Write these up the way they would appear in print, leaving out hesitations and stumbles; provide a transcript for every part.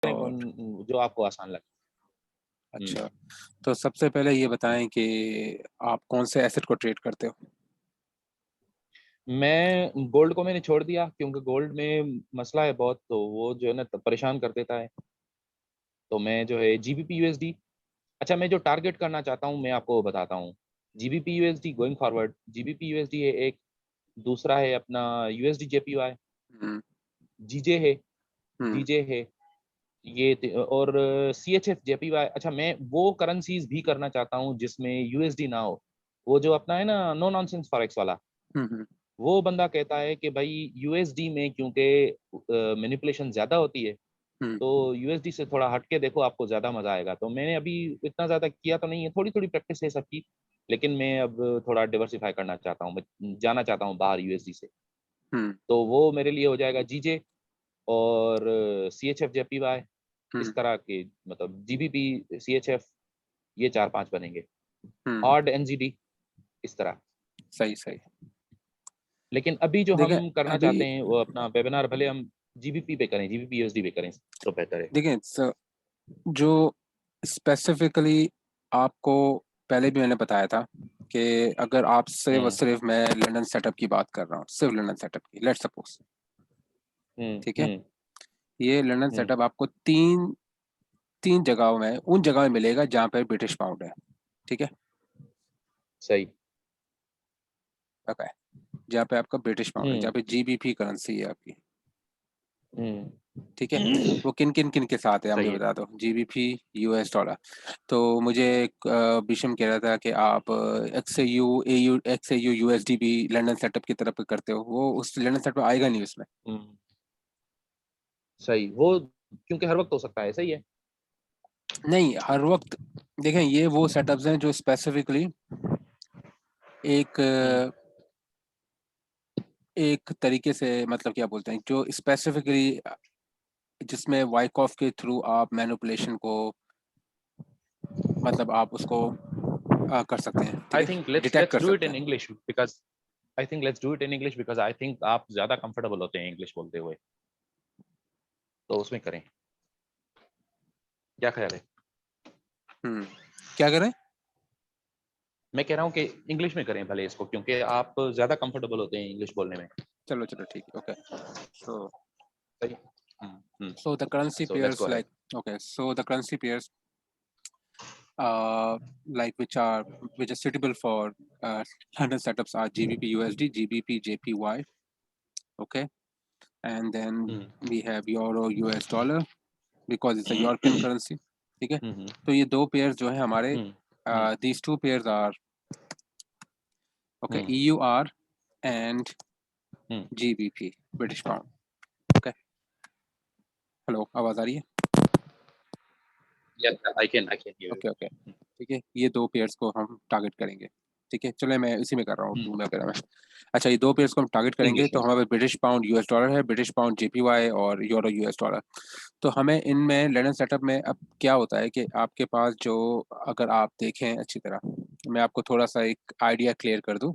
और जो आपको आसान लगे। अच्छा, तो सबसे पहले ये बताएं कि आप कौन से एसेट को ट्रेड करते हो? मैं गोल्ड को मैंने छोड़ दिया क्योंकि गोल्ड में मसला है बहुत, तो वो जो है ना परेशान कर देता है। तो मैं जो है जीबीपी यूएसडी, अच्छा मैं जो टारगेट करना चाहता हूँ मैं आपको बताता हूँ। GBP USD going forward, GBP USD है एक, दूसरा है अपना यूएसडी जेपीवाई, हम्म जीजे है, हम्म डीजे है, और सीएचएफ जेपीवाई। अच्छा मैं वो करेंसीज भी करना चाहता हूँ जिसमें यूएसडी ना हो। वो जो अपना है ना नो नॉनसेंस फॉरेक्स वाला, हम्म वो बंदा कहता है कि भाई यूएसडी में क्योंकि मैनिपुलेशन ज्यादा होती है, हम्म तो यूएसडी से थोड़ा हटके देखो आपको ज्यादा मजा आएगा। तो मैंने अभी इतना ज्यादा किया तो नहीं है, थोड़ी थोड़ी प्रैक्टिस है सबकी, लेकिन मैं अब थोड़ा डिवर्सिफाई करना चाहता हूँ, मैं जाना चाहता हूँ बाहर यूएसडी से। हम्म तो वो मेरे लिए हो जाएगा जीजे और सीएचएफ जेपीवाई, हम्म इस तरह के, मतलब जीबीपी सीएचएफ, ये 4-5 बनेंगे, हम्म ऑड एनजीडी, इस तरह। सही सही। लेकिन अभी जो देखें हम करना अभी चाहते हैं वो अपना वेबिनार भले हम जीबीपी पे करें, जीबीपी यूएसडी पे करें तो बेहतर है। देखें जो स्पेसिफिकली आपको पहले भी मैंने बताया था कि अगर आप सिर्फ हम्म सिर्फ मैं लंदन सेटअप की बात कर रहा हूँ, सिर्फ लंदन सेटअप की, लेट्स सपोज, हम्म ठीक है, हम्म ये लंदन हम्म सेटअप आपको तीन तीन जगहों में, उन जगह में मिलेगा जहाँ पर ब्रिटिश पाउंड है, ठीक है, सही। ओके, जहाँ पे आपका ब्रिटिश पाउंड है, हम्म जहाँ पे जीबीपी करेंसी है आपकी, हम्म ठीक है। वो किन किन किन के साथ है आप मुझे सही है। बता दो, जीबीपी, यूएस डॉलर। तो मुझे बिशम कह रहा था कि आप एक्स ए यू यूएसडी भी लंदन सेटअप की तरफ करते हो, वो उस लंदन सेटअप आएगा नहीं उसमें। हम्म सही, वो क्योंकि हर वक्त हो सकता है, सही है। नहीं हर वक्त, देखें ये वो सेटअप्स हैं जो स्पेसिफिकली एक हम्म एक तरीके से, मतलब क्या बोलते हैं, जो स्पेसिफिकली जिसमें वाइकॉफ के थ्रू आप मैनिपुलेशन को, मतलब आप उसको कर सकते हैं, ठीक आई है, थिंक लेट्स डिटेक्ट लेट्स कर डू इट सकते इन हैं। English because I think let's do it in English because I think आप ज्यादा कंफर्टेबल होते हैं इंग्लिश बोलते हुए, तो उसमें करें, क्या ख्याल है? क्या करें? मैं कह रहा हूँ कि इंग्लिश में करें भले इसको, क्योंकि आप ज्यादा कंफर्टेबल होते हैं इंग्लिश बोलने में। चलो चलो ठीक है, ओके। सो सही। so the currency so let's pairs go ahead. like, okay, so the currency pairs like which are suitable for London setups are GBP USD, GBP JPY, okay, and then we have Euro US dollar because it's a European currency, ठीक है। तो ये दो pairs जो है हमारे, these two pairs are okay, EUR and GBP, British pound, okay। Hello, आवाज आ रही है? I can hear okay okay, you. ठीक है, ये दो पेयर्स को हम टारगेट करेंगे, ठीक है। चलो मैं इसी में कर रहा हूँ, टू में वगैरह में। अच्छा, ये दो पेयर्स को हम टारगेट करेंगे, इंग्लिश तो में। हमारे ब्रिटिश पाउंड यूएस डॉलर है, ब्रिटिश पाउंड जेपीवाई और यूरो यूएस डॉलर। तो हमें इनमें लंदन सेटअप में अब क्या होता है कि आपके पास जो, अगर आप देखें अच्छी तरह, मैं आपको थोड़ा सा एक आइडिया क्लियर कर दूं।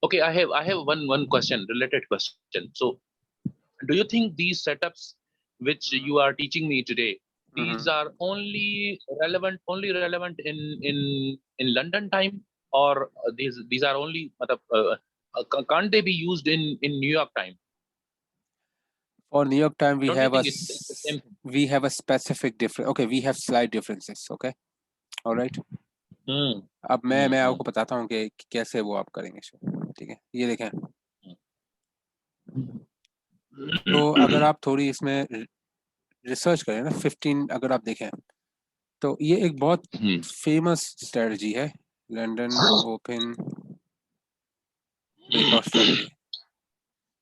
Okay, I have one question, related question. So do you think these setups which you are teaching me today, these hmm are only relevant in London time, or these are only can't they be used in New York time? For New York time we Don't you have think it's the same thing? a specific difference, okay, we have slight differences, okay, all right। Hmm. अब मैं Hmm. आपको बताता हूँ कि कैसे वो आप करेंगे, ठीक है, ये देखें। तो अगर आप थोड़ी इसमें रिसर्च करें ना, 15 अगर आप देखें, तो ये एक बहुत Hmm. फेमस स्ट्रेटजी है, लंदन ओपन ब्रेकआउट स्ट्रेटजी।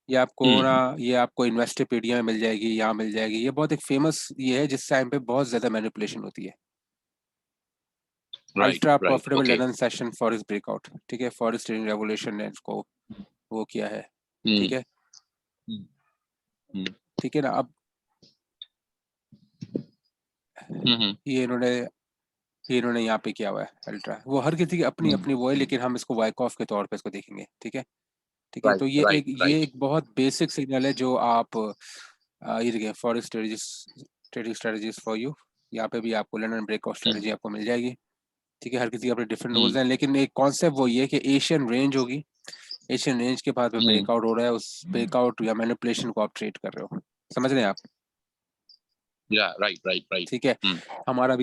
ये आपको ना, Hmm. ये आपको इन्वेस्टोपीडिया में मिल जाएगी, यहाँ मिल जाएगी, ये बहुत एक फेमस ये है जिस टाइम पे बहुत ज़्यादा मैनिपुलेशन होती है। Right. Ultra Right. Profitable Okay. London session for इस ब्रेकआउट, ठीक है, फॉरेस्ट ट्रेडिंग रेवोल्यूशन ने इसको वो किया है, Hmm. ठीक है, Hmm. Hmm. ठीक है ना। अब Hmm. ये इन्होंने यहाँ पे किया हुआ है अल्ट्रा, वो हर किसी की अपनी Hmm. अपनी वो है, लेकिन हम इसको वाइक ऑफ के तौर पे इसको देखेंगे, ठीक है। ठीक है। Right, तो ये right, ये right. एक बहुत बेसिक सिग्नल है जो आप ये देखिए forex trading strategies for you, यहाँ पे भी आपको लंदन ब्रेकआउट स्ट्रेटजी आपको मिल जाएगी। ठीक है, हर किसी के अपने डिफरेंट रूल्स हैं, लेकिन एक कॉन्सेप्ट वो ये कि एशियन रेंज होगी, एशियन रेंज के बाद में ब्रेकआउट हो रहा है, उस ब्रेकआउट या मैनिपुलेशन को आप ट्रेड कर रहे हो, समझ रहे हैं आप? Yeah, right, right, right. ठीक है, हमारा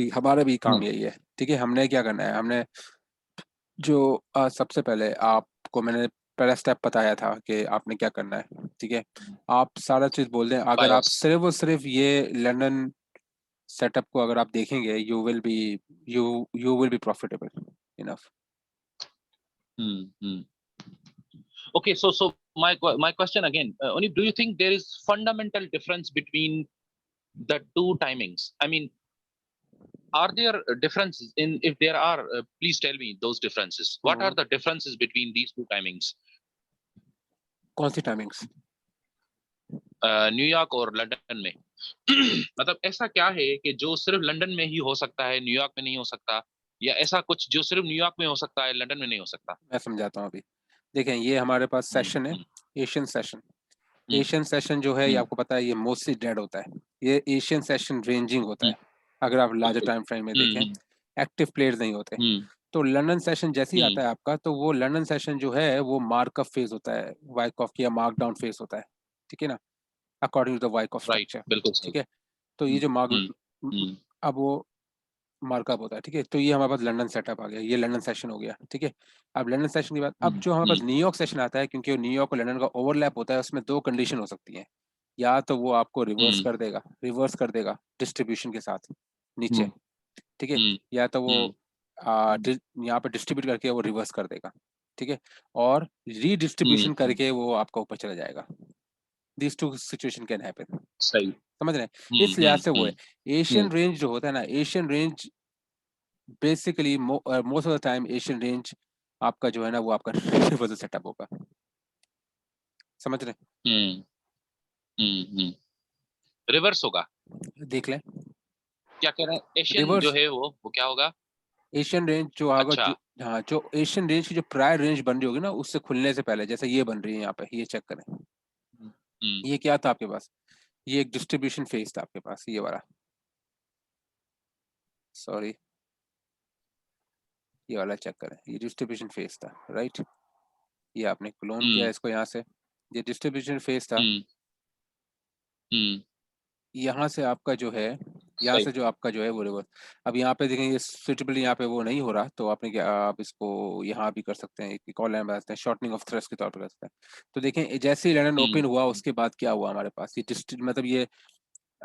भी काम यही है। ठीक है, हमने क्या करना है, हमने जो सबसे पहले आपको मैंने पहला स्टेप बताया था कि आपने क्या करना है। ठीक है, आप सारा चीज बोल दें, अगर आप Bias. सिर्फ और सिर्फ ये लंदन सेटअप को अगर आप देखेंगे, you will be profitable enough. Okay, so my question again, Onip, do you think there is fundamental difference between the two timings? I mean, are there differences in, if there are, please tell me those differences. What are the differences between these two timings? कौन सी timings? New York और London में मतलब ऐसा क्या है कि जो सिर्फ लंदन में ही हो सकता है, न्यूयॉर्क में नहीं हो सकता, या ऐसा कुछ जो सिर्फ न्यूयॉर्क में हो सकता है, लंदन में नहीं हो सकता? मैं समझाता हूँ अभी। देखें, ये हमारे पास सेशन है, एशियन सेशन। एशियन सेशन जो है, ये आपको पता है, ये मोस्टली डेड होता है। ये एशियन सेशन रेंजिंग होता है, अगर आप लार्जर टाइम फ्रेम में देखें, एक्टिव प्लेयर्स नहीं होते। तो लंदन सेशन जैसे ही आता है आपका, तो वो लंदन सेशन जो है वो मार्कअप फेज होता है, वाइकॉफ या मार्क डाउन फेज होता है। ठीक है ना, according to the Wyckoff structure. बिल्कुल ठीक है, तो ये जो अब वो मार्कअप होता है। ठीक है, तो ये हमारे पास लंदन सेटअप आ गया, ये लंदन सेशन हो गया। ठीक है, अब लंदन सेशन के बाद अब जो हमारे पास न्यूयॉर्क सेशन आता है, क्योंकि न्यूयॉर्क और लंदन का ओवरलैप होता है, उसमें दो कंडीशन हो सकती हैं। या तो वो आपको रिवर्स कर देगा डिस्ट्रीब्यूशन के साथ नीचे। ठीक है, या तो वो यहाँ पे डिस्ट्रीब्यूट करके वो रिवर्स कर देगा। ठीक है, और रीडिस्ट्रीब्यूशन करके वो आपका ऊपर चला जाएगा। These two situation can happen. सही, समझ रहे हैं? इस लिहाज से वो है एशियन रेंज जो होता है ना, Asian range basically most of the time Asian range आपका जो है ना, वो आपका रिवर्सल सेटअप होगा। समझ रहे हैं? रिवर्स होगा, देख लें, क्या कह रहे हैं? एशियन जो है वो क्या होगा? एशियन रेंज जो होगा, अच्छा, हाँ, जो एशियन रेंज की जो प्रायर रेंज बन रही होगी ना, उससे खुलने से पहले, जैसे ये बन रही है यहाँ पे, ये चेक करें। ये क्या था आपके पास? ये एक डिस्ट्रीब्यूशन फेज था आपके पास, ये वाला, सॉरी, ये वाला चेक करें, ये डिस्ट्रीब्यूशन फेज था, राइट? ये आपने क्लोन किया इसको यहाँ से, ये डिस्ट्रीब्यूशन फेज था। यहाँ से आपका जो है, यहाँ से जो आपका जो है वो रिवर्स। अब यहाँ पे देखें, ये सुटेबल यहाँ पे वो नहीं हो रहा, तो आपने क्या, आप इसको यहाँ भी कर सकते हैं, एक और लाइन बना सकते हैं, शॉर्टनिंग ऑफ थ्रस्ट के तौर पर कर सकते हैं। तो देखें, जैसे ही लंदन ओपन हुआ, उसके बाद क्या हुआ हमारे पास, ये मतलब ये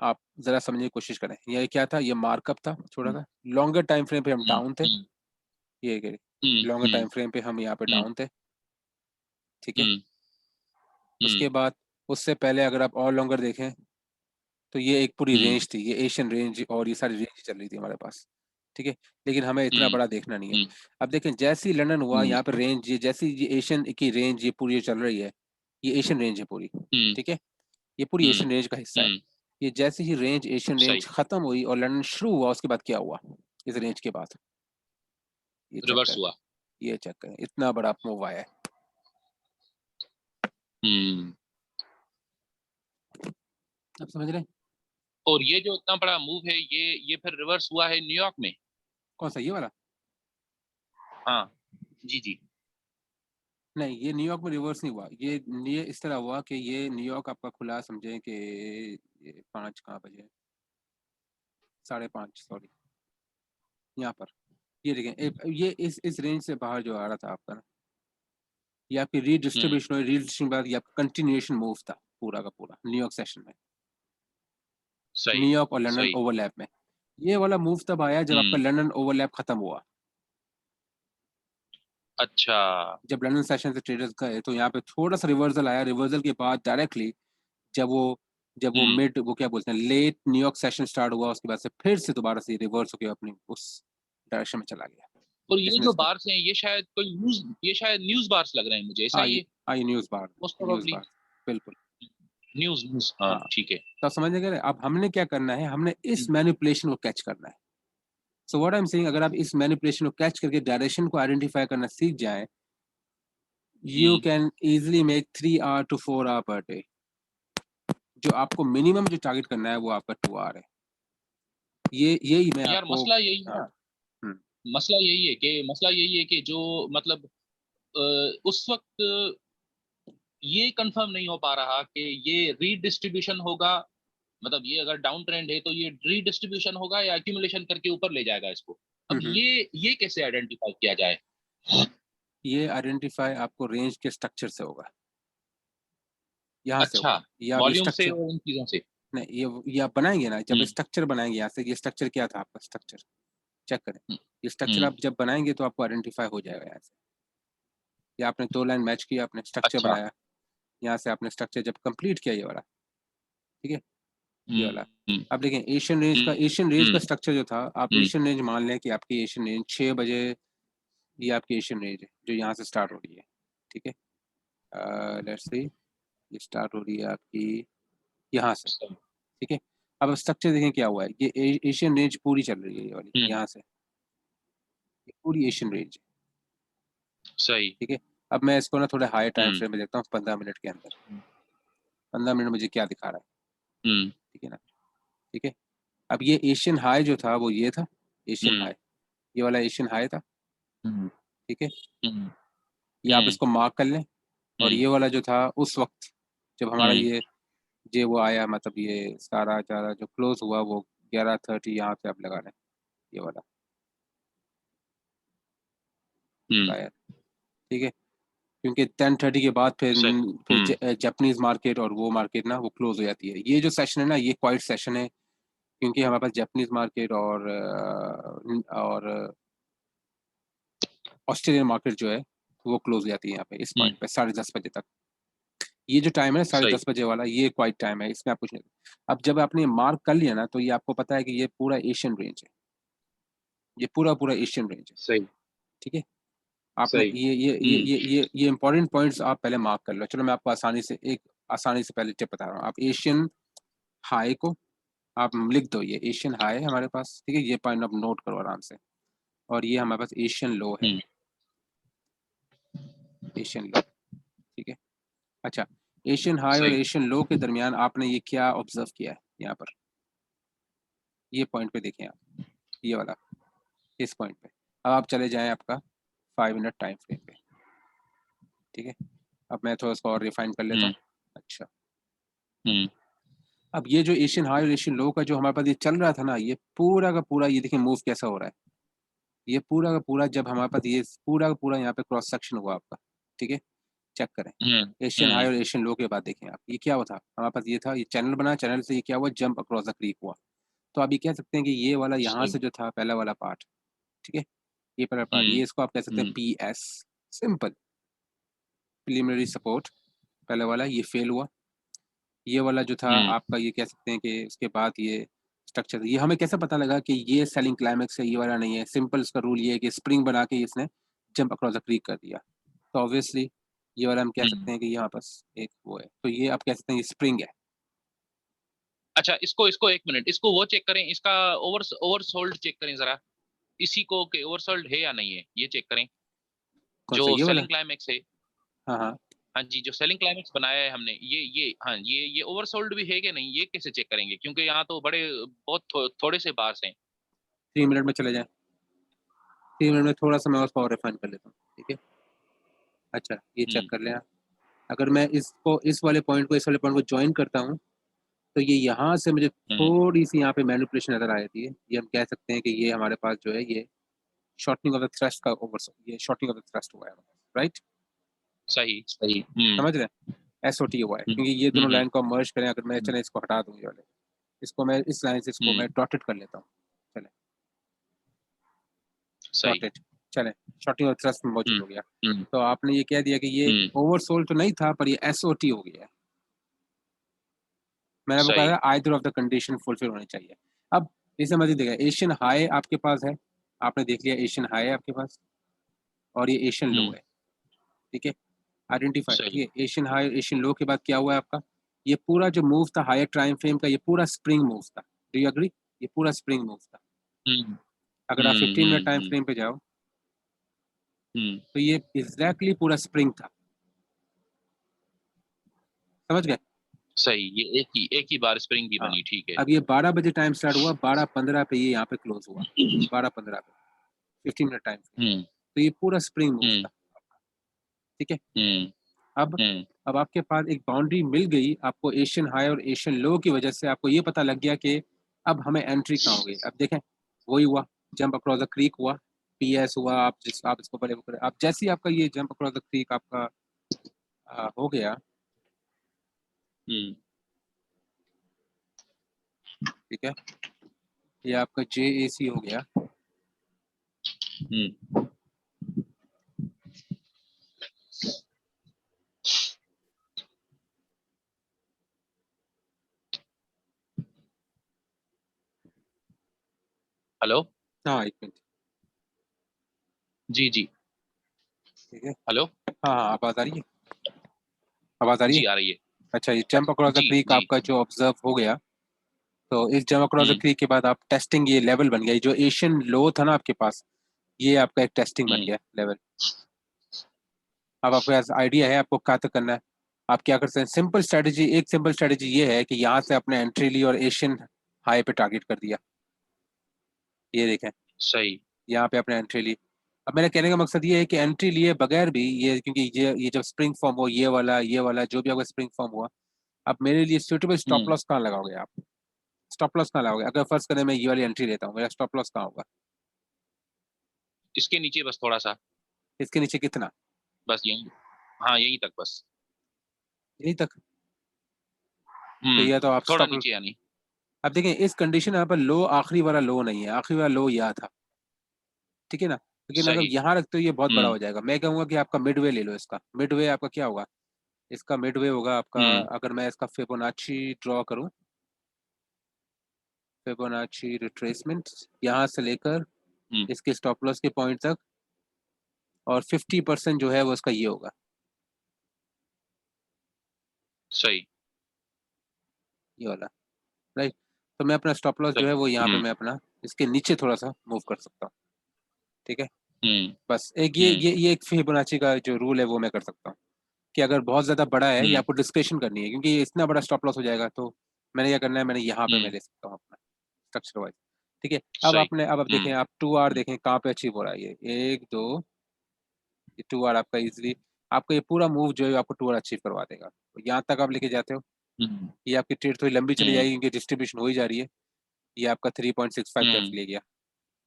आप जरा समझने की कोशिश करें, ये क्या था, ये मार्कअप था छोटा सा, लॉन्गर टाइम फ्रेम पे हम डाउन थे, ये लॉन्गर टाइम फ्रेम पे हम यहाँ पे डाउन थे। ठीक है, उसके बाद उससे पहले अगर आप और लॉन्गर देखें, तो ये एक पूरी रेंज थी, ये एशियन रेंज और ये सारी रेंज चल रही थी हमारे पास। ठीक है, लेकिन हमें इतना बड़ा देखना नहीं है। अब देखें, जैसे ही लंदन हुआ, यहाँ पे रेंज, ये जैसी ये एशियन की रेंज ये पूरी चल रही है, ये एशियन रेंज है पूरी। ठीक है, ये पूरी एशियन रेंज का हिस्सा है। ये जैसे ही रेंज, एशियन रेंज खत्म हुई और लंदन शुरू हुआ, उसके बाद क्या हुआ इस रेंज के बाद? ये रिवर्स हुआ। ये चेक करें, इतना बड़ा मूव आया है। आप समझ रहे हैं? और ये जो इतना बड़ा मूव है, ये फिर रिवर्स हुआ है न्यूयॉर्क में? कौन सा, ये वाला? हाँ जी जी। नहीं, ये न्यूयॉर्क में रिवर्स नहीं हुआ। ये इस तरह हुआ कि ये न्यूयॉर्क आपका खुला, समझे कि ये 5 कहाँ बजे, 5:30, सॉरी, यहाँ पर ये देखें, ये इस रेंज से बाहर जो आ रहा था आपका ना, ये आपकी रीडिस्ट्रीब्यूशन और रीडिस्ट्रीब्यूशन बाद ये आपका कंटिन्यूएशन मूव था पूरा का पूरा न्यूयॉर्क सेशन में, न्यूयॉर्क और लंदन ओवरलैप में। ये वाला मूव तब आया जब आपका लंदन ओवरलैप खत्म हुआ। अच्छा, जब लंदन सेशन से ट्रेडर्स गए, तो यहाँ पे थोड़ा सा रिवर्सल आया, रिवर्सल के बाद डायरेक्टली जब वो मिड, वो क्या बोलते हैं, लेट न्यूयॉर्क सेशन स्टार्ट हुआ, उसके बाद से फिर से दोबारा से रिवर्स होकर अपनी उस डायरेक्शन में चला गया। और ये जो बार्स हैं, ये शायद कोई न्यूज़, ये शायद न्यूज़ बार्स लग रहे हैं मुझे, ऐसा ही है? ये न्यूज़ बार, बिल्कुल न्यूज़, हाँ ठीक है। तो समझने के लिए अब हमने क्या करना है, हमने इस मैनिपुलेशन को कैच करना है। So what I am saying, अगर आप इस मैनिपुलेशन को कैच करके डायरेक्शन को आइडेंटिफाई करना सीख जाएं, you can easily make 3 hour to 4 hour per day. जो आपको मिनिमम जो टारगेट करना है वो आपका 2 hour है। यही मैं यार आपको मसला यही है ना, मसला यही है कि जो मतलब उस वक्त ये कंफर्म नहीं हो पा रहा कि ये रीडिस्ट्रीब्यूशन होगा, मतलब ये अगर डाउन ट्रेंड है तो ये रीडिस्ट्रीब्यूशन होगा या एक्यूमुलेशन करके ऊपर ले जाएगा इसको। अब ये कैसे आइडेंटिफाई किया जाए? ये आइडेंटिफाई आपको रेंज के स्ट्रक्चर से होगा, यहाँ से अच्छा, होगा, या वॉल्यूम से स्ट्रक्चर और इन चीजों से? नहीं, ये आप बनाएंगे ना, जब स्ट्रक्चर बनाएंगे यहाँ से, ये स्ट्रक्चर क्या था आपका, स्ट्रक्चर चेक करें, ये स्ट्रक्चर आप जब बनाएंगे तो आपको आइडेंटिफाई हो जाएगा यहाँ से। ये आपने 2 लाइन मैच किया, आपने स्ट्रक्चर अच्छा। बनाया, यहाँ से आपने स्ट्रक्चर जब कंप्लीट किया ये वाला, ठीक है, ये वाला। अब देखें एशियन रेंज का स्ट्रक्चर जो था, आप एशियन रेंज मान लें कि आपकी एशियन रेंज 6 बजे, ये आपकी एशियन रेंज है जो यहाँ से स्टार्ट हो रही है, ठीक है। लेट्स सी, ये स्टार्ट हो रही है आपकी यहाँ से, ठीक है। अब स्ट्रक्चर देखें क्या हुआ है, ये एशियन रेंज पूरी चल रही है, ये वाली यहाँ से, ये पूरी एशियन रेंज है, सही, ठीक है। अब मैं इसको ना थोड़े हाई टाइम फ्रेम में देखता हूँ, 15 मिनट के अंदर, 15 मिनट मुझे क्या दिखा रहा है, ठीक है ना, ठीक है। अब ये एशियन हाई जो था वो ये था, एशियन हाई, ये वाला एशियन हाई था, ठीक है। ये आप इसको मार्क कर लें, और ये वाला जो था उस वक्त जब हमारा ये वो आया, मतलब ये सारा जो क्लोज हुआ वो 11:30 यहाँ से आप लगा लें, ये वाला आया, ठीक है। क्योंकि 10:30 के बाद फिर जापानीज मार्केट और वो मार्केट ना वो क्लोज हो जाती है। ये जो सेशन है ना, ये क्वाइट सेशन है, क्योंकि हमारे पास जापानीज मार्केट और ऑस्ट्रेलियन मार्केट जो है वो क्लोज हो जाती है यहाँ पे इस पॉइंट पे 10:30 बजे तक। ये जो टाइम है 10:30 बजे वाला, ये क्वाइट टाइम है, इसमें आप कुछ नहीं। अब जब आपने मार्क कर लिया ना, तो ये आपको पता है कि ये पूरा एशियन रेंज है, ये पूरा एशियन रेंज है, सही, ठीक है। आपने ये इंपॉर्टेंट पॉइंट्स आप पहले मार्क कर लो। चलो मैं आपको आसानी से पहले टिप बता रहा हूँ। आप एशियन हाई को आप लिख दो, ये एशियन हाई है हमारे पास, ठीक है, ये पॉइंट आप नोट करो आराम से। और ये हमारे पास एशियन लो है, एशियन लो, ठीक है। अच्छा, एशियन हाई और एशियन लो के दरमियान आपने ये क्या ऑब्जर्व किया है, यहाँ पर ये पॉइंट पे देखें आप, ये वाला, इस पॉइंट पे। अब आप चले जाएं आपका 5 मिनट टाइम फ्रेम पे, ठीक है। अब मैं थोड़ा सा और रिफाइन कर लेता हूँ। अच्छा, अब ये जो एशियन हाई और एशियन लो का जो हमारे पास ये चल रहा था ना, ये पूरा का पूरा, ये देखिए मूव कैसा हो रहा है, ये पूरा का पूरा जब हमारे पास ये पूरा का पूरा यहाँ पे क्रॉस सेक्शन हुआ आपका, ठीक है, चेक करें एशियन हाई और एशियन लो के बाद देखें आप, ये क्या हुआ था हमारे पास, ये था, ये चैनल बना, चैनल से ये क्या हुआ, जंप अक्रॉस द क्रीक हुआ। तो आप ये कह सकते हैं कि ये वाला यहाँ से जो था पहला वाला पार्ट, ठीक है, ये पहला पार्ट, ये इसको आप कह सकते हैं PS, सिंपल प्रीलिमिनरी सपोर्ट, पहले वाला ये फेल हुआ। ये वाला जो था आपका, ये कह सकते हैं कि उसके बाद ये स्ट्रक्चर, ये हमें कैसे पता लगा कि ये सेलिंग क्लाइमेक्स है, ये वाला नहीं है। सिंपल इसका रूल ये है कि स्प्रिंग बना के इसने जंप अक्रॉस द क्रीक कर दिया, तो ऑब्वियसली ये वाला हम कह सकते हैं कि यहाँ पास एक वो है, तो ये आप कह सकते हैं ये स्प्रिंग है। अच्छा, इसको 1 मिनट, इसको वो चेक करें, इसका ओवरसोल्ड चेक करें जरा, इसी को कि ओवरसोल्ड है या नहीं है, ये चेक करें। कौन जो सा, ये वाला? सेलिंग क्लाइमेक्स है, हाँ हाँ, हाँ जी, जो सेलिंग क्लाइमेक्स बनाया है हमने, हाँ, ये ओवरसोल्ड भी है कि नहीं, ये कैसे चेक करेंगे? क्योंकि यहाँ तो बहुत थोड़े से बार्स हैं। 3 मिनट में चले जाए, 3 मिनट में थोड़ा सा मैं उसको और रिफाइन कर लेता हूँ, ठीक है। अच्छा, ये चेक कर लें आप। अगर मैं इसको इस वाले पॉइंट को ज्वाइन करता हूँ, तो ये यहाँ से मुझे थोड़ी सी यहाँ पे मैनिपुलेशन नजर आ जाती है। ये हम कह सकते हैं कि ये हमारे पास जो है ये शॉर्टनिंग ऑफ द थ्रस्ट का ये शॉर्टनिंग ऑफ द थ्रस्ट हुआ है, राइट? सही, समझ रहे हैं? SOT हुआ है, क्योंकि ये दोनों लाइन को मर्ज करें। अगर मैं चले इसको हटा दूँ, ये वाले इसको मैं इस लाइन से इसको मैं डॉटेड कर लेता हूँ, चले डॉटेड, चले शॉर्टनिंग ऑफ थ्रस्ट मौजूद हो गया। तो आपने ये कह दिया कि ये ओवरसोल्ड तो नहीं था, पर ये SOT हो गया है। मैंने वो कहा था either of the condition fulfil होनी चाहिए। अब इसे मजीद देखा, एशियन हाई आपके पास है, आपने देख लिया एशियन हाई है आपके पास, और ये एशियन लो है, ठीक है, आइडेंटिफाई, ठीक है। एशियन हाई एशियन लो के बाद क्या हुआ है आपका, ये पूरा जो मूव था हायर टाइम फ्रेम का, ये पूरा स्प्रिंग मूव था। Do you agree? ये पूरा स्प्रिंग मूव था। अगर आप 15 मिनट टाइम फ्रेम पे जाओ, तो ये एग्जैक्टली पूरा स्प्रिंग था। समझ गए? सही, ये एक ही बार स्प्रिंग की हाँ, बनी, ठीक है। अब ये 12 बजे टाइम स्टार्ट हुआ, 12:15 पे ये यहाँ पे क्लोज हुआ, 12:15 पे, 15 मिनट टाइम। हम्म तो ये पूरा स्प्रिंग मूव हम्म था, ठीक है? हम्म अब हम्म अब आपके पास एक बाउंड्री मिल गई आपको एशियन हाई और एशियन लो की वजह से, आपको ये पता लग गया कि अब हमें एंट्री कहाँ होगी। अब देखें, वही हुआ, जंप अक्रॉस द क्रीक हुआ, पीएस हुआ, आप इसको बड़े करें। अब जैसे ही आपका ये जंप अक्रॉस द क्रीक आपका हो गया, हम्म ठीक है, ये आपका JAC हो गया। हम्म हेलो, हाँ, एक मिनट, जी जी, ठीक है। हेलो, हाँ हाँ, आवाज आ रही है? आवाज आ रही है? जी आ रही है, अच्छा, ये जंप अक्रॉस द जी क्रीक जी। आपका जो ऑब्जर्व हो गया, तो इस jump across the hmm creek के बाद आप टेस्टिंग, ये लेवल बन गया, जो एशियन लो था ना आपके पास, ये आपका एक टेस्टिंग बन हम्म गया लेवल। अब आपके पास आइडिया है आपको क्या तक करना है। आप क्या करते हैं, सिंपल स्ट्रेटजी, एक सिंपल स्ट्रेटजी ये है कि यहाँ से अपने एंट्री ली और एशियन हाई पे टारगेट कर दिया। ये देखें, सही। यहाँ पे अपने एंट्री ली। अब मेरे कहने का मकसद ये है कि एंट्री लिए बगैर भी ये, क्योंकि ये जब स्प्रिंग फॉर्म हो, ये वाला जो भी आपका स्प्रिंग फॉर्म हुआ, अब मेरे लिए सुटेबल स्टॉप हम्म लॉस कहाँ लगाओगे आप? स्टॉप लॉस कहाँ लगाओगे? अगर फर्ज करें मैं ये वाली एंट्री लेता हूँ, मेरा स्टॉप लॉस कहाँ होगा? इसके नीचे बस थोड़ा सा, इसके नीचे कितना? बस यही, हाँ यहीं तक बस। यहीं तक? तो ये तो आप थोड़ा स्टॉप। नीचे यानी। अब देखें, इस कंडीशन यहाँ पर लो आखिरी वाला लो नहीं है, आखिरी वाला लो यहाँ था, ठीक है ना? लेकिन अगर सही। यहाँ रखते हो ये बहुत बड़ा हम्म हो जाएगा। मैं कहूँगा कि आपका मिडवे ले लो। इसका मिडवे आपका क्या होगा? इसका मिडवे होगा आपका, हम्म अगर मैं इसका फिबोनाची ड्रॉ करूँ, फिबोनाची रिट्रेसमेंट यहाँ से लेकर हम्म इसके स्टॉप लॉस के पॉइंट तक, और 50% जो है वो इसका ये होगा, सही ये वाला, राइट? तो मैं अपना स्टॉप लॉस जो सही। है वो यहाँ पे मैं अपना इसके नीचे थोड़ा सा मूव कर सकता हूँ, ठीक है? हम्म बस एक हम्म ये एक फिबोनाची का जो रूल है वो मैं कर सकता हूँ कि अगर बहुत ज़्यादा बड़ा है, ये हम्म आपको डिस्क्रिप्शन करनी है, क्योंकि ये इतना बड़ा स्टॉप लॉस हो जाएगा। तो मैंने क्या करना है, मैंने यहाँ पे मैं हम्म ले सकता हूँ अपना स्ट्रक्चर वाइज, ठीक है? सही। अब आप देखें, आप 2R देखें कहाँ पे अचीव हो रहा है, ये 1 2, ये 2R आपका इजीली, आपका ये पूरा मूव जो है आपको 2R अचीव करवा देगा। तो यहाँ तक आप लेके जाते हो, हम्म ये आपकी ट्रेड थोड़ी लंबी चली हम्म जाएगी क्योंकि डिस्ट्रीब्यूशन हो ही जा रही है। ये आपका 3.65 तक हम्म ले गया,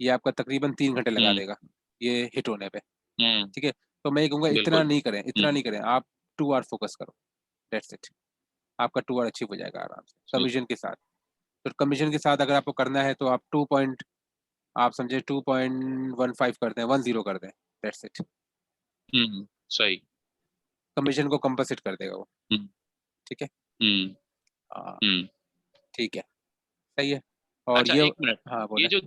ये आपका तकरीबन 3 घंटे लगा हम्म देगा ये हिट होने पे, हम्म ठीक है? तो मैं ये कहूँगा इतना बिल्कुल। नहीं करें, इतना हम्म नहीं करें, आप 2R फोकस करो, दैट्स इट। आपका 2R अचीव हो जाएगा आराम से सही। कमीशन के साथ। तो कमीशन के साथ अगर आपको करना है तो आप आप समझे 2.15 कर दें, 10 कर दें, दैट्स इट। सही। कमीशन को कंपनसेट कर देगा वो, हम्म ठीक है? हम्म हाँ, हम्म ठीक है, सही है। और अच्छा ये, एक मिनट, हाँ ये बोले। जो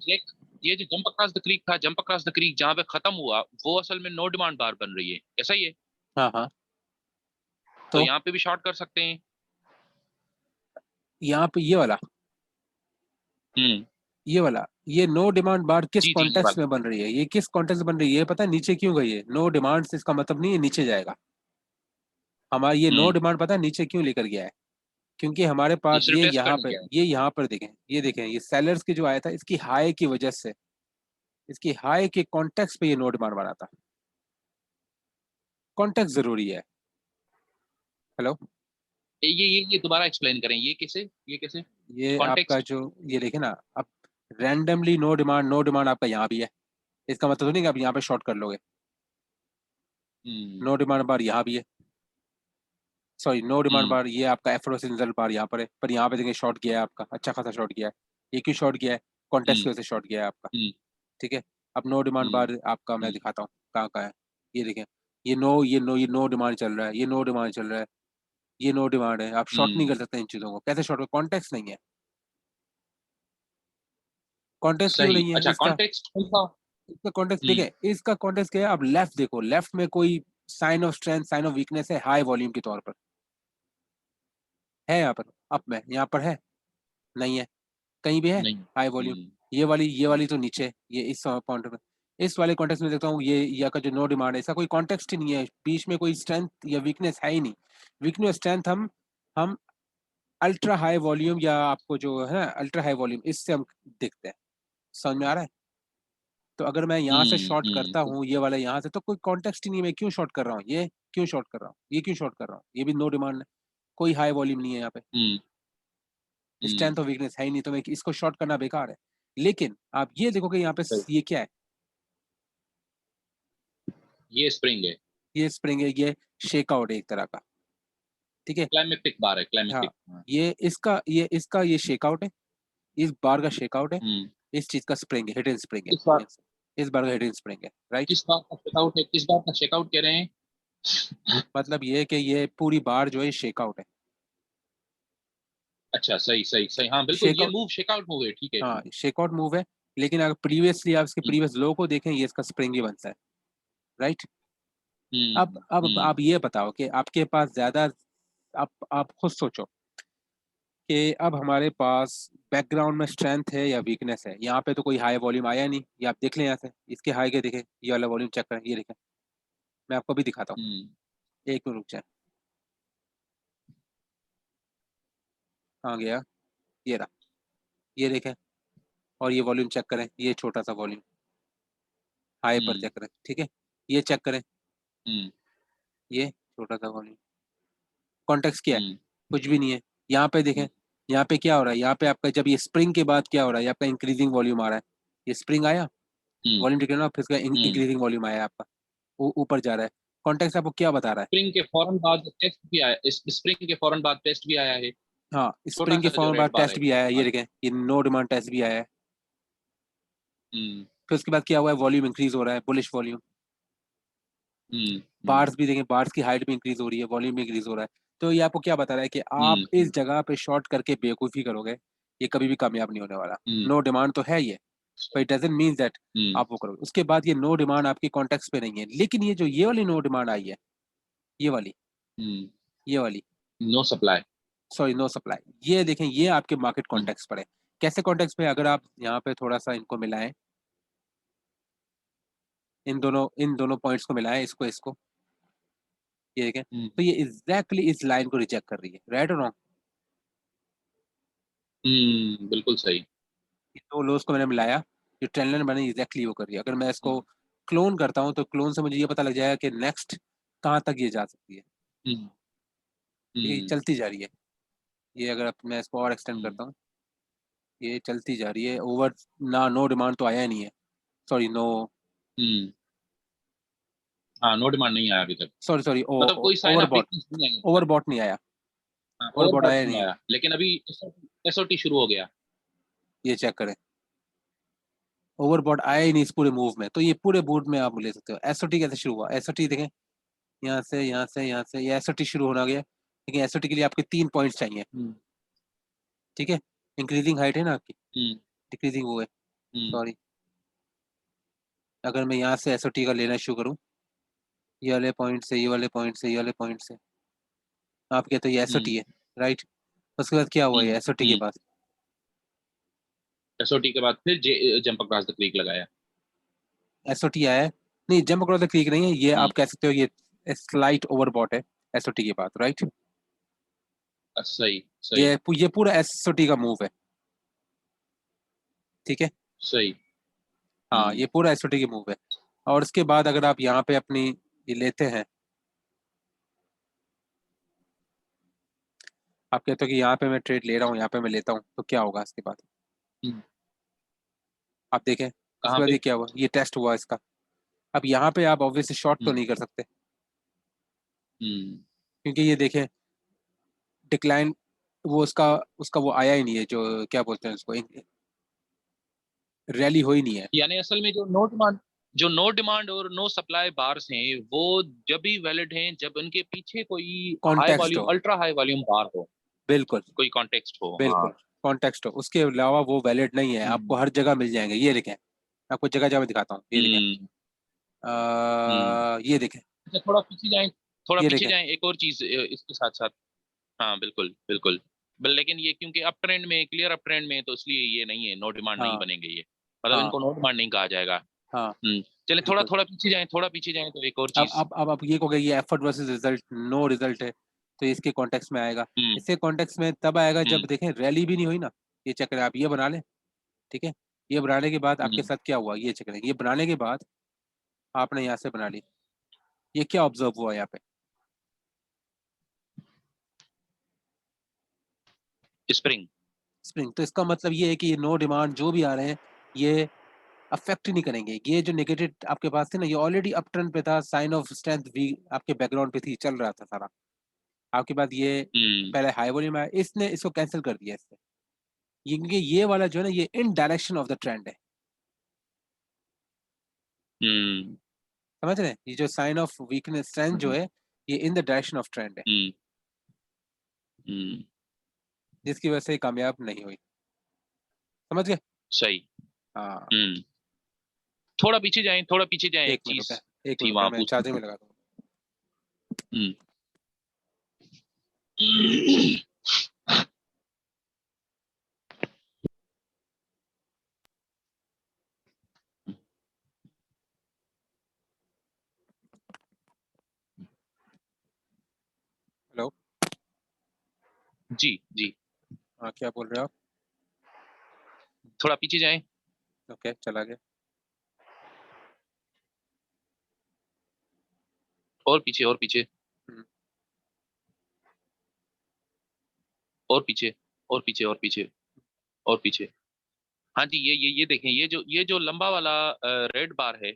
ये जो जंप अक्रॉस द क्रीक था, जंप अक्रॉस द क्रीक जहाँ पे खत्म हुआ, वो असल में नो डिमांड बार बन रही है, ऐसा ही है? हाँ हाँ, तो तो यहाँ पे भी शॉर्ट कर सकते हैं? यहाँ पे हम्म ये नो डिमांड बार किस जी जी, ये कॉन्टेक्स्ट वाला। में बन रही है, ये किस कॉन्टेक्स्ट में बन रही है? पता है नीचे क्यों गई है? नो डिमांड से इसका मतलब नहीं है नीचे जाएगा। हमारा ये नो हम्म डिमांड पता है नीचे क्यों लेकर गया है? क्योंकि हमारे ये पास सिर्फ टेस्ट करने गया है। ये यहाँ पर देखें, ये देखें, ये सेलर्स की जो आया था इसकी हाई की वजह से, इसकी हाई के कॉन्टेक्स्ट पे ये नो डिमांड बना था। कॉन्टेक्स्ट जरूरी है। हेलो, ये दोबारा एक्सप्लेन करें, ये कैसे ये आपका कॉन्टेक्स्ट? जो, ये देखें ना, अब रैंडमली नो डिमांड आपका यहाँ भी है, इसका मतलब तो नहीं कि आप यहाँ पे शॉर्ट कर लोगे। हम्म नो डिमांड बार यहाँ भी है, सॉरी, नो डिमांड हम्म बार ये आपका एफरोस रिजल्ट बार यहाँ पर है, पर यहाँ पे देखें शॉर्ट गया है आपका, अच्छा खासा शॉर्ट गया है। ये क्यों शॉर्ट गया है? कॉन्टेक्स्ट हम्म की वजह से शॉर्ट गया है आपका, हम्म ठीक है? अब नो डिमांड हम्म बार आपका मैं हम्म दिखाता हूँ कहाँ कहाँ है। ये देखें, ये नो डिमांड चल रहा है, ये नो डिमांड चल रहा है, ये नो डिमांड है। आप शॉर्ट नहीं हम्म कर सकते इन चीज़ों को। कैसे शॉर्ट? कॉन्टेक्स्ट नहीं है। कॉन्टेक्स्ट क्यों सही। नहीं है अच्छा इसका? कॉन्टेक्स्ट कौन सा? इसका कॉन्टेक्स्ट हम्म देखें, इसका कॉन्टेक्स्ट क्या है? आप लेफ्ट देखो, लेफ्ट में कोई sign of strength, sign of weakness है हाई वॉल्यूम के तौर पर? है यहाँ पर? अप में यहाँ पर है? नहीं है कहीं भी है नहीं। High volume. ये वाली तो नीचे, ये इस पॉइंट में, इस वाले कॉन्टेक्स्ट में देखता हूँ ये या का जो नो डिमांड है, इसका कोई कॉन्टेक्स्ट ही नहीं है, बीच में कोई स्ट्रेंथ या वीकनेस है ही नहीं। वीकनेस स्ट्रेंथ हम हम अल्ट्रा हाई वॉल्यूम या आपको जो है अल्ट्रा हाई वॉल्यूम इससे हम देखते हैं। समझ में आ रहा है? तो अगर मैं यहाँ से शॉर्ट करता हूँ ये वाला यहाँ से, तो कोई कॉन्टेक्स्ट ही नहीं है, मैं क्यों शॉर्ट कर रहा हूँ, ये क्यों शॉर्ट कर रहा हूँ, ये क्यों शॉर्ट कर रहा हूँ, ये भी नो डिमांड है, कोई हाई वॉल्यूम नहीं है यहाँ पे, स्ट्रेंथ और वीकनेस है ही नहीं, तो मैं इसको शॉर्ट करना बेकार है। लेकिन आप ये देखोगे यहाँ पे ये क्या है, ये स्प्रिंग है, ये स्प्रिंग है, ये शेकआउट है एक तरह का, ठीक है। क्लाइमेटिक बार है, हाँ, क्लाइमेटिक। ये शेकआउट है, इस बार का शेकआउट है, इस चीज का स्प्रिंग है, हिडन स्प्रिंग इस बार है, इस बार का हिडन स्प्रिंग है, राइट। किस बार का चेकआउट है, किस बार का चेकआउट कह रहे हैं? मतलब ये है कि ये पूरी बार जो है शेकआउट है। अच्छा, सही सही सही, हाँ बिल्कुल, ये शेकआउट, मूव शेकआउट मूव है, ठीक है। हाँ शेकआउट मूव है, लेकिन अगर प्रीवियसली आप इसके प्रीवियस लो को देखें, ये इसका स्प्रिंग ही बनता है, राइट। अब आप ये बताओ कि आपके पास ज्यादा, आप खुद सोचो कि अब हमारे पास बैकग्राउंड में स्ट्रेंथ है या वीकनेस है। यहाँ पे तो कोई हाई वॉल्यूम आया नहीं, ये आप देख लें यहाँ से, इसके हाई के देखें, ये वाला वॉल्यूम चेक करें, ये देखें, मैं आपको भी दिखाता हूँ, एक मिनट रुक जाए, कहाँ गया, ये रहा, ये देखें, और ये वॉल्यूम चेक करें, ये छोटा सा वॉल्यूम हाई पर चेक करें, ठीक है, ये चेक करें, ये छोटा सा वॉल्यूम, कॉन्टेक्स्ट क्या है, कुछ भी नहीं है। यहाँ पे देखें, यहाँ पे क्या हो रहा है, यहाँ पे आपका जब ये स्प्रिंग के बाद क्या हो रहा है, आपका इंक्रीजिंग वॉल्यूम आ रहा है, ये स्प्रिंग आया, वॉल्यूम डिक्रीज हुआ, फिर इंक्रीजिंग वॉल्यूम आया आपका, ऊपर जा रहा है। कॉन्टेक्स्ट आपको क्या बता रहा है? स्प्रिंग के फौरन बाद टेस्ट भी आया, इस स्प्रिंग के फौरन बाद टेस्ट भी आया है, हाँ, छोटा स्प्रिंग के सा जो फॉर्म रेड बाद बार टेस्ट है। भी आया है, ये देखें, ये नो डिमांड टेस्ट भी आया है। फिर उसके बाद क्या हुआ है, वॉल्यूम इंक्रीज हो रहा है, बुलिश वॉल्यूम, बार्स भी देखें, बार्स की हाइट भी इंक्रीज हो रही है, वॉल्यूम भी इंक्रीज हो रहा है। तो ये आपको क्या बता रहा है कि आप इस जगह पे शॉर्ट करके बेवकूफ़ी करोगे, ये कभी भी कामयाब नहीं होने वाला। नो डिमांड तो है ये, but it doesn't mean that आप वो करोगे। उसके बाद ये नो डिमांड आपकी कॉन्टेक्स्ट पे नहीं है, लेकिन ये जो ये वाली नो डिमांड आई है, ये वाली, ये वाली no supply, sorry no supply, ये देखें, ये आपके मार्केट कॉन्टेक्स्ट पर है। कैसे कॉन्टेक्स्ट पे? अगर आप यहाँ पे थोड़ा सा इनको मिलाएं, इन दोनों पॉइंट्स को मिलाएं, इसको इसको, ये देखें, तो ये एग्जैक्टली इस लाइन को रिजेक्ट कर रही है, राइट और रॉन्ग? बिल्कुल सही। ये दो लोस को मैंने मिलाया, जो ट्रेंड लाइन बनी एग्जैक्टली वो कर रही है। अगर मैं इसको क्लोन करता हूँ, तो क्लोन से मुझे ये पता लग जाएगा कि नेक्स्ट कहाँ तक ये जा सकती है, ठीक है, ये चलती जा रही है। ये अगर मैं इसको और एक्सटेंड करता हूँ, ये चलती जा रही है ओवर, ना नो डिमांड तो आया नहीं है, सॉरी नो, हाँ नो डिमांड नहीं आया अभी तक, सॉरी मतलब कोई साइन ऑफ ओवरबॉट, वीकनेस नहीं आई, ओवरबॉट नहीं आया, ओवरबॉट ओवरबॉट आया नहीं नहीं है। आया, लेकिन अभी एसओटी शुरू हो गया। ये चेक करें, ओवरबॉट आया ही नहीं इस पूरे मूव में, तो ये पूरे मूव में आप ले सकते हो। एसओटी कैसे शुरू हुआ? एसओटी देखें, यहाँ से यहाँ से यहाँ से ये एसओटी शुरू होना गया, लेकिन एसओटी के लिए आपके 3 पॉइंट्स चाहिए, ठीक है। इंक्रीजिंग हाइट है ना आपकी, डिक्रीजिंग वो है, सॉरी। अगर मैं यहाँ से एसओटी का लेना शुरू करूँ, ये वाले पॉइंट से, ये वाले पॉइंट से, ये वाले पॉइंट से, आप कहते हो ये एसओटी है, राइट। उसके बाद क्या हुआ, ये एसओटी के बाद, एसओटी के बाद फिर जंप अक्रॉस द क्रीक लगाया, एसओटी आया है, नहीं जंप अक्रॉस द क्रीक नहीं है ये, आप कह सकते हो ये स्लाइट ओवरबॉट है एसओटी के बाद, राइट। सही सही ये पूरा एसओटी का मूव है, ठीक है, सही। हाँ ये पूरा एसओटी की मूव है। और उसके बाद अगर आप यहाँ पे अपनी ये लेते हैं, आप कहते हो कि यहाँ पे मैं ट्रेड ले रहा हूँ, यहाँ पे मैं लेता हूँ, तो क्या होगा इसके बाद? आप देखें उसके बाद पे ये क्या हुआ, ये टेस्ट हुआ इसका। अब यहाँ पे आप ऑब्वियसली शॉर्ट तो नहीं कर सकते, क्योंकि ये देखें डिक्लाइन, वो उसका उसका वो आया ही नहीं है, जो क्या बोलते हैं उसको, रैली हो ही नहीं है। यानी असल में जो नो डिमांड और नो सप्लाई बार्स हैं वो जब भी वैलिड हैं जब उनके पीछे कोई हाई कॉन्टेक्स्ट वॉल्यूम हो, अल्ट्रा हाई वॉल्यूम बार हो, बिल्कुल कोई कॉन्टेक्स्ट हो। हाँ बिल्कुल, कॉन्टेक्स्ट हो, उसके अलावा वो वैलिड नहीं है। आपको हर जगह मिल जाएंगे, ये देखें, आपको जगह जगह दिखाता हूँ, ये देखें, ये देखें, अच्छा, थोड़ा पीछे जाएं, थोड़ा ये पीछे देखें, जाएं, एक और चीज इसके साथ साथ। हाँ बिल्कुल बिल्कुल, लेकिन ये क्योंकि अप ट्रेंड में, क्लियर अप ट्रेंड में, तो इसलिए ये नहीं है, नो डिमांड नहीं हाँ बनेंगे ये, मतलब हाँ इनको नो डिमांड नहीं कहा जाएगा। हाँ चलिए थोड़ा बिल्कुल। थोड़ा पीछे जाएं, थोड़ा पीछे जाएं तो एक और चीज। अब ये हो गया, ये effort versus result, no result है, तो इसके कॉन्टेक्स्ट में आएगा। इसके कॉन्टेक्स्ट में तब आएगा जब देखें रैली भी नहीं हुई ना, ये चेक करें आप, ये बना लें, ठीक है। ये बनाने के बाद आपके साथ क्या हुआ, ये चेक करें, ये बनाने के बाद आपने यहाँ से बना ली, ये क्या ऑब्जर्व हुआ यहाँ पे, स्प्रिंग। तो इसका मतलब ये है कि ये नो डिमांड जो भी आ रहे हैं ये अफेक्ट नहीं करेंगे। ये जो नेगेटिव आपके पास थे ना, ये ऑलरेडी अप ट्रेंड पे था, साइन ऑफ स्ट्रेंथ भी आपके बैकग्राउंड पे थी, चल रहा था सारा आपके पास। ये पहले हाई वॉल्यूम आया, इसने इसको कैंसिल कर दिया इससे, क्योंकि ये वाला जो है ना ये इन डायरेक्शन ऑफ द ट्रेंड है, समझ रहे हैं। ये जो साइन ऑफ वीकनेस स्ट्रेंथ जो है ये in the direction of trend है, जिसकी वजह से कामयाब नहीं हुई, समझ गए। सही। हाँ थोड़ा पीछे जाएं, थोड़ा पीछे जाएं, एक चीज एक थी मिनट वहां मैं चार्जिंग में लगा दूँ। हेलो जी जी, हाँ क्या बोल रहे हो आप। थोड़ा पीछे जाएं। ओके चला गया, और पीछे, और पीछे, और पीछे, और पीछे, और पीछे, और पीछे। हाँ जी, ये देखें, ये जो लंबा वाला रेड बार है,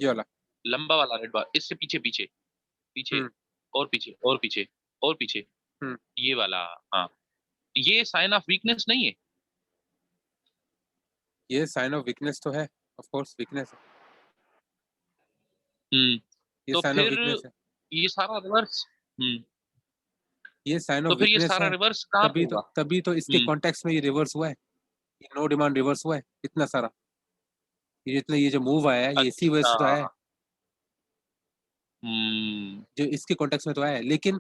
ये वाला लंबा वाला रेड बार, इससे पीछे पीछे पीछे, और पीछे, और पीछे, और पीछे, ये वाला। हाँ, ये साइन ऑफ वीकनेस नहीं है? ये साइन ऑफ वीकनेस तो है, ऑफ कोर्स वीकनेस है, ये तो साइन ऑफ फिर वीकनेस है, ये सारा रिवर्स, ये साइन तो ऑफ फिर ये वीकनेस सारा है। रिवर्स कहाँ पे होगा? तभी तो इसके कॉन्टेक्स्ट में ये रिवर्स हुआ है, ये नो डिमांड रिवर्स हुआ है इतना सारा, ये जितना ये जो मूव आया है ये इसी वजह से तो आया है, जो इसके कॉन्टेक्स्ट में तो आया है। लेकिन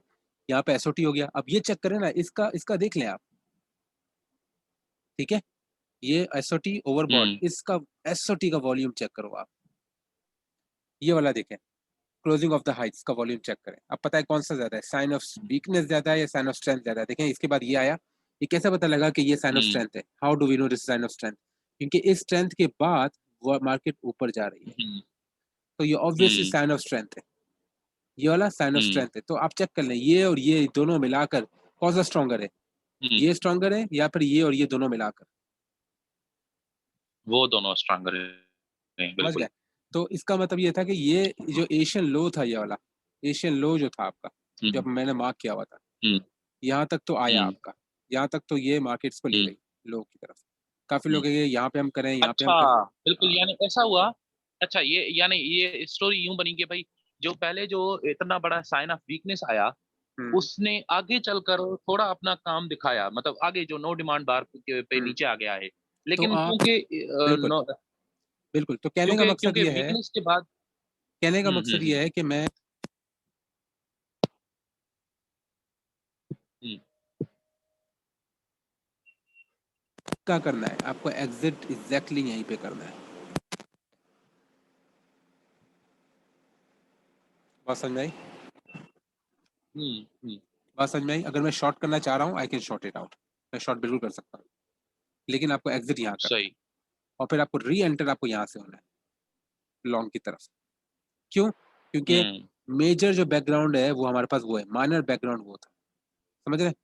यहाँ पे एसओटी हो गया। अब ये चेक करें ना, इसका इसका देख लें आप, ठीक है, ये एसओटी ओवरबॉट, इसका एसओटी का वॉल्यूम चेक करो आप, ये वाला देखें, क्लोजिंग ऑफ द हाइट्स का वॉल्यूम चेक करें। अब पता है कौन सा ज्यादा है, साइन ऑफ वीकनेस ज्यादा है या साइन ऑफ स्ट्रेंथ ज्यादा है। देखें इसके बाद ये आया, ये कैसे पता लगा कि ये साइन ऑफ स्ट्रेंथ है, how do we know this sign of strength, क्योंकि इस स्ट्रेंथ के बाद वो मार्केट ऊपर जा रही है, तो ये ऑब्वियसली साइन ऑफ स्ट्रेंथ है, ये वाला साइन ऑफ स्ट्रेंथ है। तो आप चेक कर लें ये और ये दोनों मिलाकर कौन सा स्ट्रॉन्गर है, ये स्ट्रॉन्गर है या फिर ये और ये दोनों मिलाकर, वो दोनों स्ट्रॉन्गर है, समझ बिल्कुल। गए। तो इसका मतलब ये था कि ये जो एशियन लो था, ये वाला एशियन लो जो था आपका, जब मैंने मार्क किया हुआ था, यहाँ तक तो आया आपका, यहाँ तक तो ये मार्केट्स को ले गई लो की तरफ। काफी लोग हैं यहाँ पे हम करें, यहाँ पे हम अच्छा, करें, बिल्कुल, यानी ऐसा हुआ। अच्छा, ये यानी ये स्टोरी यूं बनी कि भाई जो पहले जो इतना बड़ा साइन ऑफ वीकनेस आया, उसने आगे चलकर थोड़ा अपना काम दिखाया, मतलब आगे जो नो डिमांड बार पे नीचे आ गया है, तो लेकिन आप क्योंकि बिल्कुल बिल्कुल, तो कहने का मकसद क्योंकि ये है, वीकनेस के बाद कहने का मकसद ये है कि मैं क्या करना है आपको, एग्जिट एग्जैक्टली यहीं पे करना है। बात समझ में आई, बात समझ में आई। अगर मैं शॉर्ट करना चाह रहा हूँ I can short it out, मैं शॉर्ट बिल्कुल कर सकता हूँ, लेकिन आपको एग्जिट यहाँ करना है सही। और फिर आपको री एंटर आपको यहाँ से होना है लॉन्ग की तरफ। क्यों? क्योंकि मेजर जो बैकग्राउंड है वो हमारे पास वो है, माइनर बैकग्राउंड वो था, समझ रहे हैं।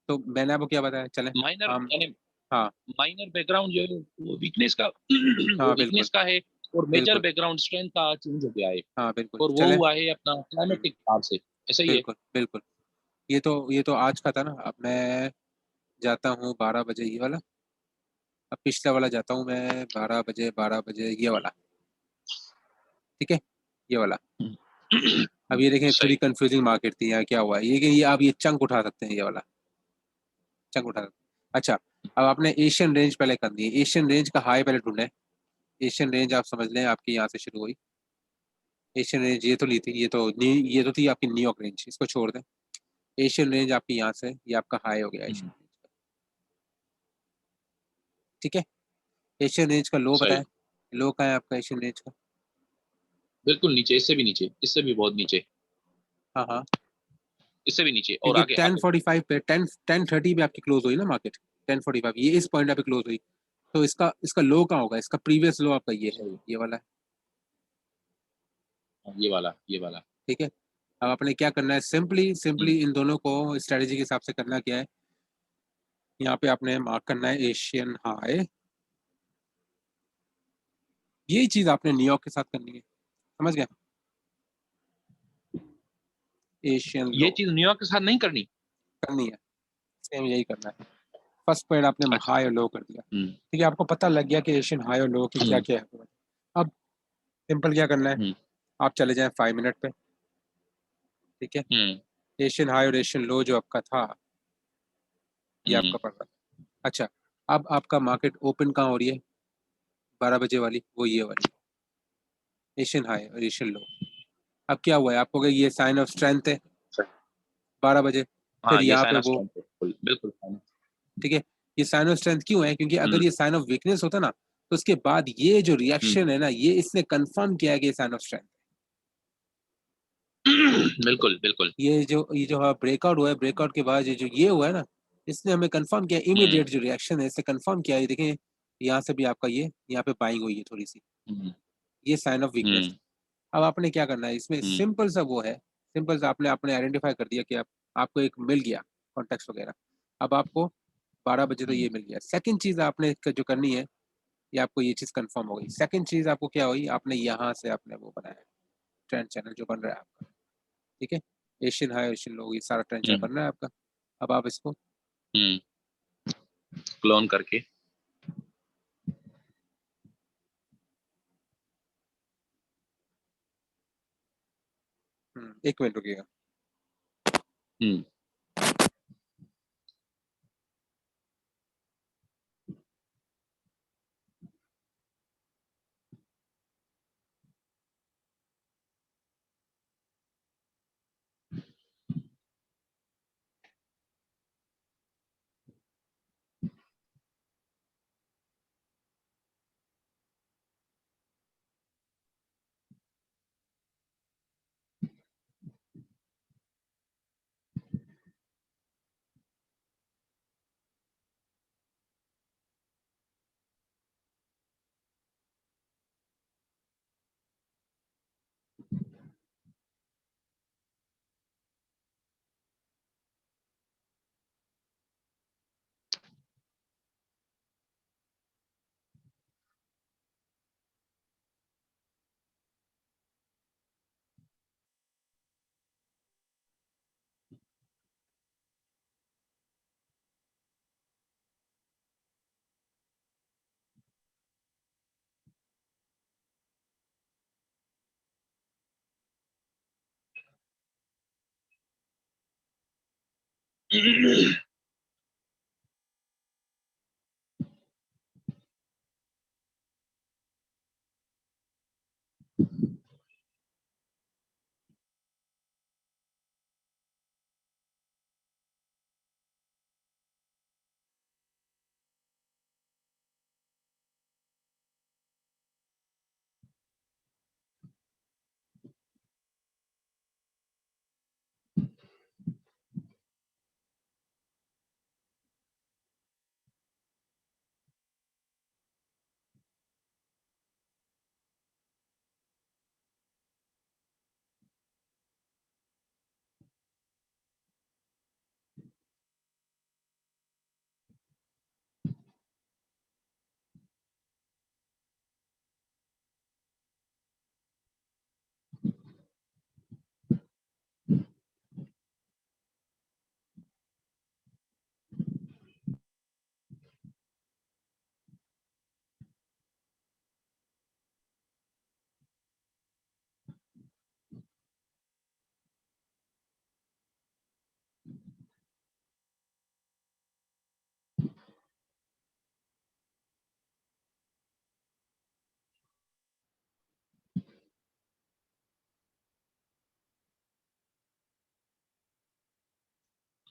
तो मैंने आपको क्या बताया, चले माइनर हम, यानी हाँ माइनर बैकग्राउंड जो है वो वीकनेस का वो हाँ बिल्कुल वीकनेस का है, और मेजर बिल्कुल, बैकग्राउंड स्ट्रेंथ का चेंज हो गया है, हाँ बिल्कुल और वो चले, हुआ है अपना क्लाइमेटिक पार से। ऐसा ही है। बिल्कुल बिल्कुल। ये तो आज का था ना। अब मैं जाता हूँ 12 बजे ये वाला, अब पिछला वाला जाता हूँ मैं 12 बजे, 12 बजे ये वाला, ठीक है, ये वाला। अब ये देखें थोड़ी सही। कंफ्यूजिंग मार्केट थी यहाँ, क्या हुआ है ये कि ये आप ये चंक उठा सकते हैं, ये वाला चंक उठा सकते हैं। अच्छा, अब आपने एशियन रेंज पहले कर दी, एशियन रेंज का हाई पहले ढूंढे। एशियन रेंज आप समझ लें आपकी यहाँ से शुरू हुई, एशियन रेंज ये तो ली थी, ये तो थी आपकी न्यूयॉर्क रेंज, इसको छोड़ दें। एशियन रेंज आपकी यहाँ से, ये आपका हाई हो गया एशियन रेंज का, ठीक है। एशियन रेंज का लो सही। बताएं, लो का है आपका एशियन रेंज का, बिल्कुल नीचे, इससे भी नीचे, इससे भी बहुत नीचे, हाँ हाँ, इससे भी नीचे और क्योंकि आगे आगे। 10:45 पे 10:30 पे आपकी क्लोज हुई ना मार्केट, 10:45 ये इस पॉइंट पे क्लोज हुई, तो इसका लो कहाँ होगा? इसका प्रीवियस लो आपका ये है, ये वाला है, ये वाला। ठीक है। अब आपने क्या करना है, सिंपली इन दोनों को स्ट्रेटेजी के हिसाब से करना क्या है, यहाँ पे आपने मार्क करना है एशियन हाई, यही चीज आपने न्यूयॉर्क के साथ करनी है, समझ गया? एशियन ये लो चीज न्यूयॉर्क के साथ नहीं करनी। करनी है, सेम यही करना है। फर्स्ट पॉइंट आपने अच्छा। हाई और लो कर दिया, हम्म ठीक है, आपको पता लग गया कि एशियन हाई और लो की क्या हम्म क्या है। अब सिंपल क्या करना है, हम्म आप चले जाएं 5 मिनट पे, ठीक है। हम्म एशियन हाई और एशियन लो जो आपका था, ये हम्म आपका पड़ रहा है। अच्छा, अब आपका मार्केट ओपन कहाँ हो रही है? 12 बजे वाली, वो ये वाली एशियन हाई और एशियन लो। अब क्या हुआ है आपको कि ये साइन ऑफ स्ट्रेंथ है सही। 12 बजे, हाँ, फिर ये यहाँ साइन पे ऑफ वो, स्ट्रेंथ है, बिल्कुल बिल्कुल fine। ठीक है। ये साइन ऑफ स्ट्रेंथ क्यों है? क्योंकि अगर हम्म ये साइन ऑफ वीकनेस होता ना, तो उसके बाद ये जो रिएक्शन है ना, ये इसने कंफर्म किया है कि ये साइन ऑफ स्ट्रेंथ। बिल्कुल बिल्कुल। ये जो ब्रेकआउट हुआ है, ब्रेकआउट के बाद ये हुआ है ना, इसने हमें कंफर्म किया, हम्म इमीडिएट जो रिएक्शन है इसने कंफर्म किया। ये देखें, यहाँ से भी आपका ये यहाँ पे बाइंग हुई है थोड़ी सी, हम्म ये साइन ऑफ वीकनेस हम्म है। अब आपने क्या करना है इसमें, हम्म सिंपल सा वो है, सिंपल सा आपने आइडेंटिफाई कर दिया कि आपको एक मिल गया कॉन्टेक्स्ट वगैरह। अब आपको 12 बजे तो हम्म ये मिल गया। सेकंड चीज आपने जो करनी है, ये आपको ये चीज कंफर्म हो गई। सेकंड चीज आपको क्या हुई, आपने यहाँ से आपने वो बनाया ट्रेंड चैनल जो बन रहा है आपका, ठीक है। एशियन हाई एशियन लो, ये सारा ट्रेंड चैनल हम्म बन रहा है आपका। अब आप इसको क्लोन करके। एक मिनट रुकिएगा। हम्म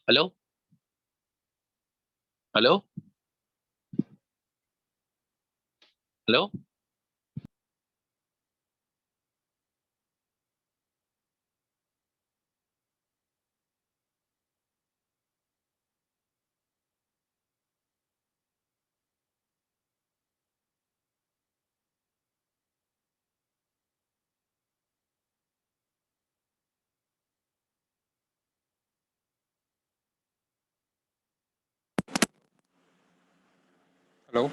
hello hello hello. Hello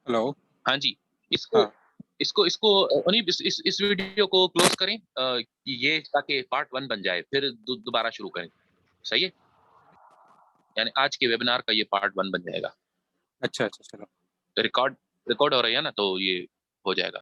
hello. हाँ जी, इसको हाँ इसको इसको उन्हीं इस वीडियो को क्लोज करें, ये ताकि पार्ट 1 बन जाए, फिर दोबारा शुरू करें। सही है? यानी आज के वेबिनार का ये पार्ट 1 बन जाएगा। अच्छा अच्छा चलो। रिकॉर्ड रिकॉर्ड हो रही है ना, तो ये हो जाएगा।